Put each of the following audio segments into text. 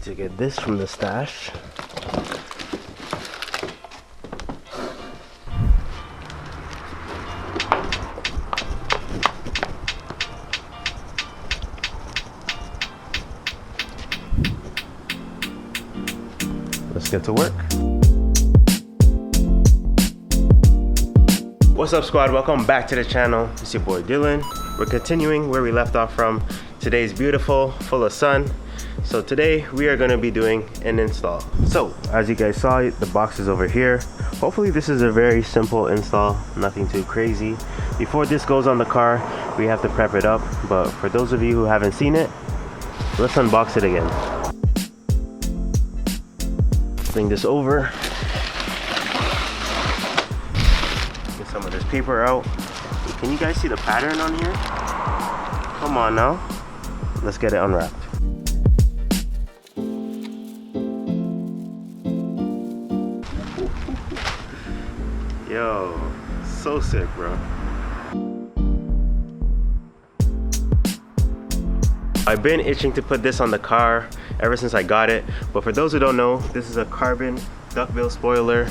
to get this from the stash. Let's get to work. What's up, squad? Welcome back to the channel. It's your boy Dylan. We're continuing where we left off from. Today's beautiful, full of sun. So today we are going to be doing an install. So as you guys saw, the box is over here. Hopefully this is a very simple install, nothing too crazy. Before this goes on the car, we have to prep it up. But for those of you who haven't seen it, let's unbox it again. Bring this over. Get some of this paper out. Can you guys see the pattern on here? Come on now. Let's get it unwrapped. Yo, so sick, bro. I've been itching to put this on the car ever since I got it, but for those who don't know, this is a carbon duckbill spoiler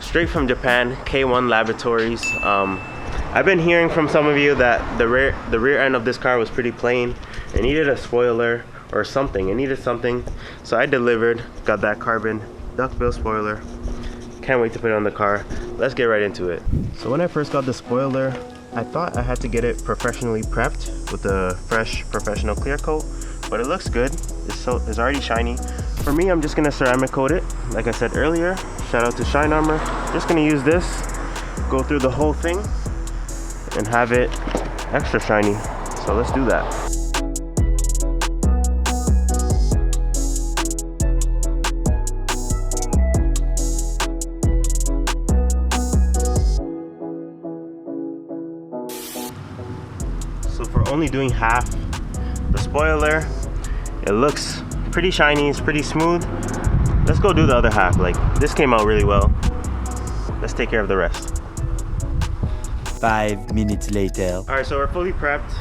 straight from Japan, K1 Laboratories. I've been hearing from some of you that the rear end of this car was pretty plain. It needed a spoiler or something. It needed something, so I delivered, got that carbon duckbill spoiler. Can't wait to put it on the car. Let's get right into it. So when I first got the spoiler, I thought I had to get it professionally prepped with a fresh professional clear coat, but it looks good. It's already shiny. For me, I'm just gonna ceramic coat it. Like I said earlier, shout out to Shine Armor. Just gonna use this, go through the whole thing, and have it extra shiny. So let's do that. So for only doing half the spoiler, it looks pretty shiny, it's pretty smooth. Let's go do the other half. Like, this came out really well. Let's take care of the rest. 5 minutes later. All right, so we're fully prepped.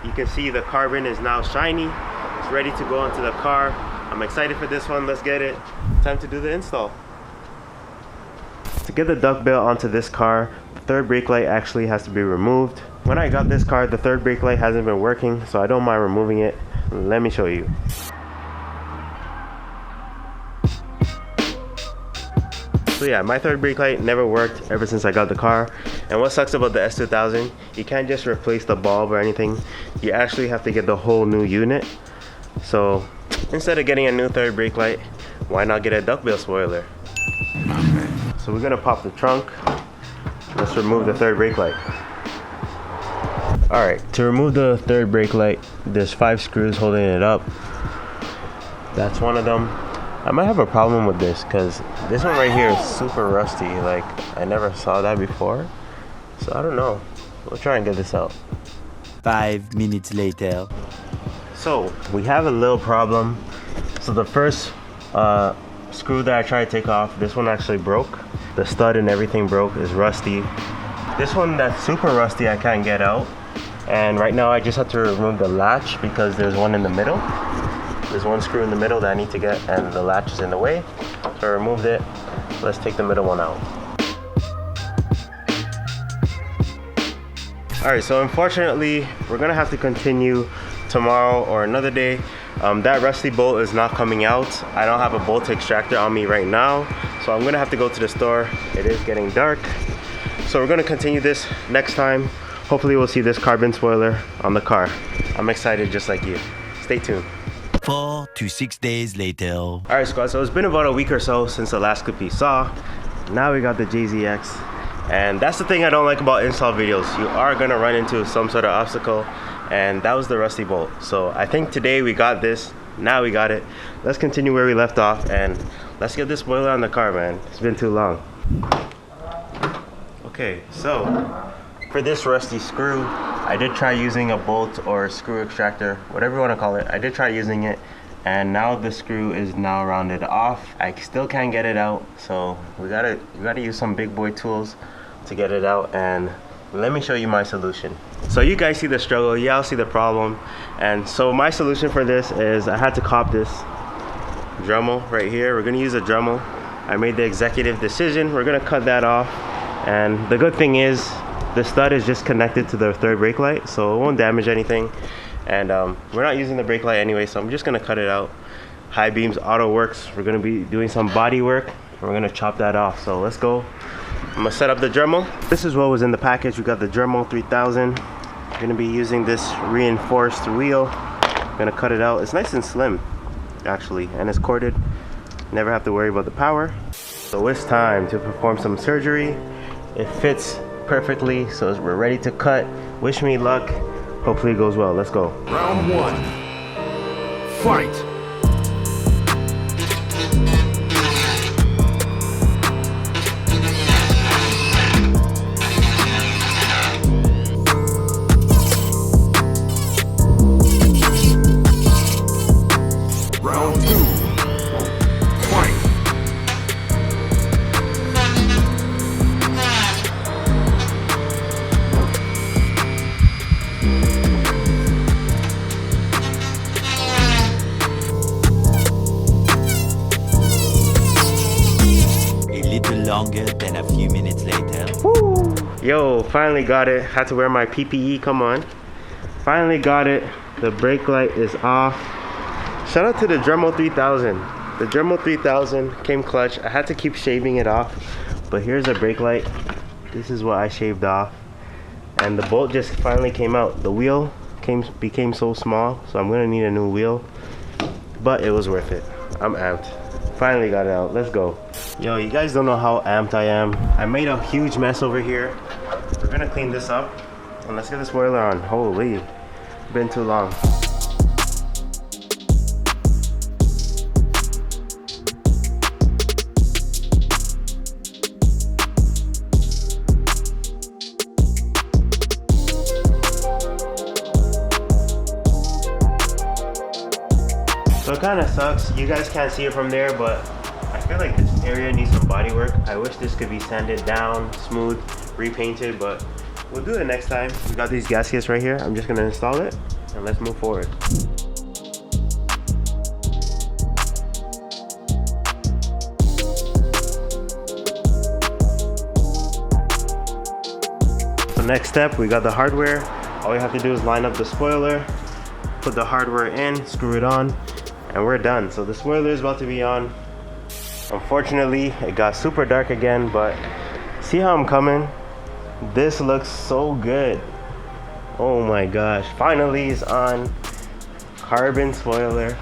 You can see the carbon is now shiny. It's ready to go onto the car. I'm excited for this one. Let's get it. Time to do the install. To get the duckbill onto this car, the third brake light actually has to be removed. When I got this car, the third brake light hasn't been working, so I don't mind removing it. Let me show you. So yeah, my third brake light never worked ever since I got the car. And what sucks about the S2000, you can't just replace the bulb or anything. You actually have to get the whole new unit. So instead of getting a new third brake light, why not get a duckbill spoiler? Okay. So we're gonna pop the trunk. Let's remove the third brake light. All right, to remove the third brake light, there's 5 screws holding it up. That's one of them. I might have a problem with this because this one right here is super rusty. Like, I never saw that before. So I don't know. We'll try and get this out. 5 minutes later. So we have a little problem. So the first screw that I tried to take off, this one actually broke. The stud and everything broke, is rusty. This one that's super rusty, I can't get out. And right now I just have to remove the latch because there's one in the middle. There's one screw in the middle that I need to get, and the latch is in the way. So I removed it. Let's take the middle one out. All right, so unfortunately, we're gonna have to continue tomorrow or another day. That rusty bolt is not coming out. I don't have a bolt extractor on me right now, so I'm gonna have to go to the store. It is getting dark. So we're gonna continue this next time. Hopefully we'll see this carbon spoiler on the car. I'm excited just like you. Stay tuned. 4 to 6 days later. All right, squad, so it's been about a week or so since the last clip you saw. Now we got the JZX. And that's the thing I don't like about install videos. You are gonna run into some sort of obstacle, and that was the rusty bolt. So I think today we got this. Now we got it. Let's continue where we left off, and let's get this spoiler on the car, man. It's been too long. Okay, so for this rusty screw, I did try using a bolt or screw extractor, whatever you want to call it. I did try using it, and now the screw is now rounded off. I still can't get it out, so we gotta use some big boy tools to get it out. And let me show you my solution. So you guys see the struggle, y'all see the problem, and so my solution for this is I had to cop this Dremel right here. We're gonna use a Dremel. I made the executive decision. We're gonna cut that off. And the good thing is the stud is just connected to the third brake light, so it won't damage anything. And we're not using the brake light anyway, so I'm just gonna cut it out. High beams auto works. We're gonna be doing some body work. We're gonna chop that off, so let's go. I'm gonna set up the Dremel. This is what was in the package. We got the Dremel 3000. We're gonna be using this reinforced wheel. I'm gonna cut it out. It's nice and slim, actually, and it's corded. Never have to worry about the power. So it's time to perform some surgery. It fits perfectly, so we're ready to cut. Wish me luck. Hopefully it goes well. Let's go. Round one. Fight. Round two. Fight. A little longer than a few minutes later. Woo. Yo, finally got it. Had to wear my PPE, come on. Finally got it. The brake light is off. Shout out to the Dremel 3000. The Dremel 3000 came clutch. I had to keep shaving it off, but here's a brake light. This is what I shaved off. And the bolt just finally came out. The wheel became so small, so I'm gonna need a new wheel. But it was worth it. I'm amped. Finally got it out. Let's go. Yo, you guys don't know how amped I am. I made a huge mess over here. We're gonna clean this up and let's get the spoiler on. Holy, been too long. So it kind of sucks. You guys can't see it from there, but I feel like this area needs some body work. I wish this could be sanded down, smooth, repainted, but we'll do it next time. We got these gaskets right here. I'm just gonna install it and let's move forward. So next step, we got the hardware. All we have to do is line up the spoiler, put the hardware in, screw it on, and we're done. So the spoiler is about to be on. Unfortunately, it got super dark again, but see how I'm coming? This looks so good. Oh my gosh, finally it's on. Carbon spoiler.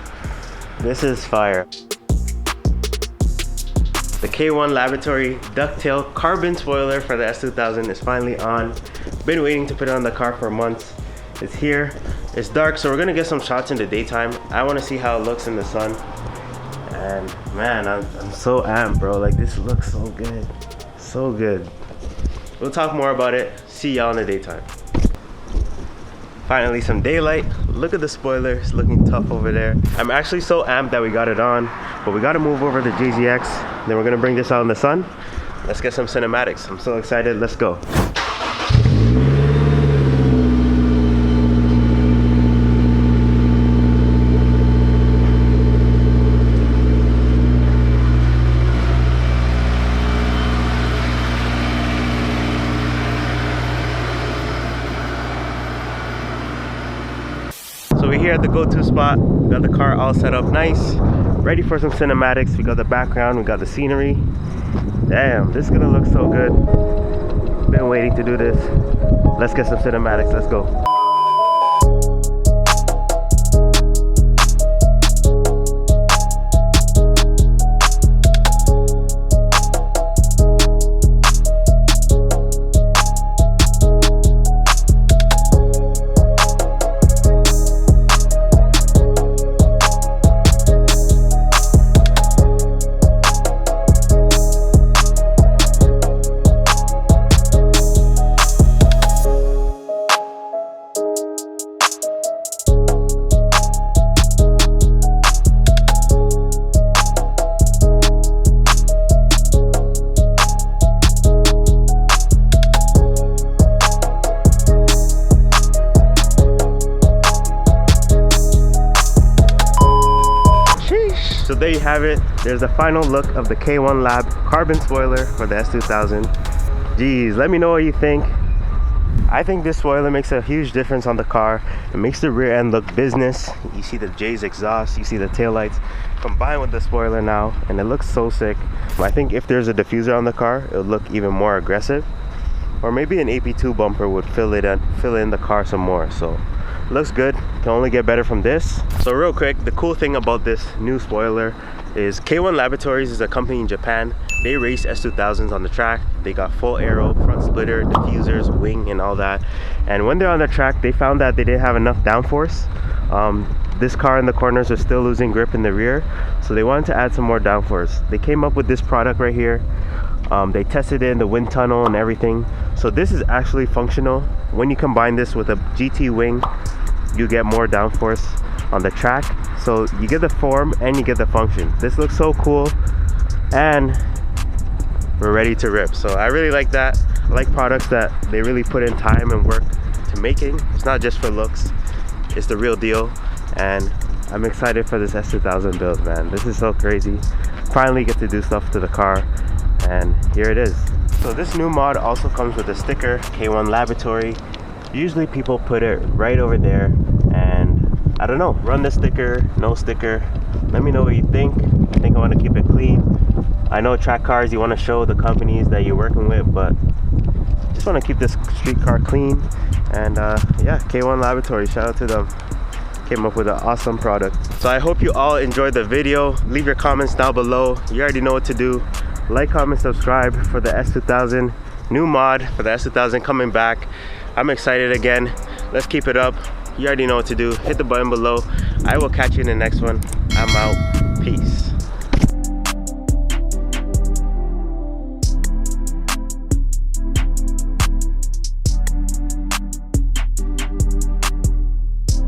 This is fire. The K1 Laboratory Ducktail carbon spoiler for the S2000 is finally on. Been waiting to put it on the car for months. It's here. It's dark, so we're gonna get some shots in the daytime. I wanna see how it looks in the sun. And man, I'm so amped, bro. Like, this looks so good. So good. We'll talk more about it. See y'all in the daytime. Finally, some daylight. Look at the spoiler. It's looking tough over there. I'm actually so amped that we got it on, but we gotta move over the JZX. Then we're gonna bring this out in the sun. Let's get some cinematics. I'm so excited. Let's go. So we're here at the go-to spot. We got the car all set up nice, ready for some cinematics. We got the background, we got the scenery. Damn, this is gonna look so good. Been waiting to do this. Let's get some cinematics, let's go. So there you have it. There's the final look of the K1 Lab carbon spoiler for the S2000. Geez, let me know what you think. I think this spoiler makes a huge difference on the car. It makes the rear end look business. You see the J's exhaust, you see the taillights combined with the spoiler now, and it looks so sick. I think if there's a diffuser on the car, it would look even more aggressive. Or maybe an AP2 bumper would fill in the car some more. So looks good, can only get better from this. So real quick, the cool thing about this new spoiler is K1 Laboratories is a company in Japan. They race S2000s on the track. They got full aero, front splitter, diffusers, wing, and all that. And when they're on the track, they found that they didn't have enough downforce. This car in the corners was still losing grip in the rear, so they wanted to add some more downforce. They came up with this product right here. They tested it in the wind tunnel and everything. So this is actually functional. When you combine this with a GT wing, you get more downforce on the track. So you get the form and you get the function. This looks so cool, and we're ready to rip. So I really like that. I like products that they really put in time and work to making. It's not just for looks, it's the real deal. And I'm excited for this S2000 build, man. This is so crazy. Finally get to do stuff to the car, and here it is. So this new mod also comes with a sticker, K1 Laboratory. Usually people put it right over there, and I don't know, run the sticker, no sticker. Let me know what you think. I think I want to keep it clean. I know track cars, you want to show the companies that you're working with, but just want to keep this street car clean. And yeah, K1 Laboratory, shout out to them. Came up with an awesome product. So I hope you all enjoyed the video. Leave your comments down below. You already know what to do. Like, comment, subscribe for the S2000 new mod for the S2000 coming back. I'm excited again. Let's keep it up. You already know what to do. Hit the button below. I will catch you in the next one. I'm out.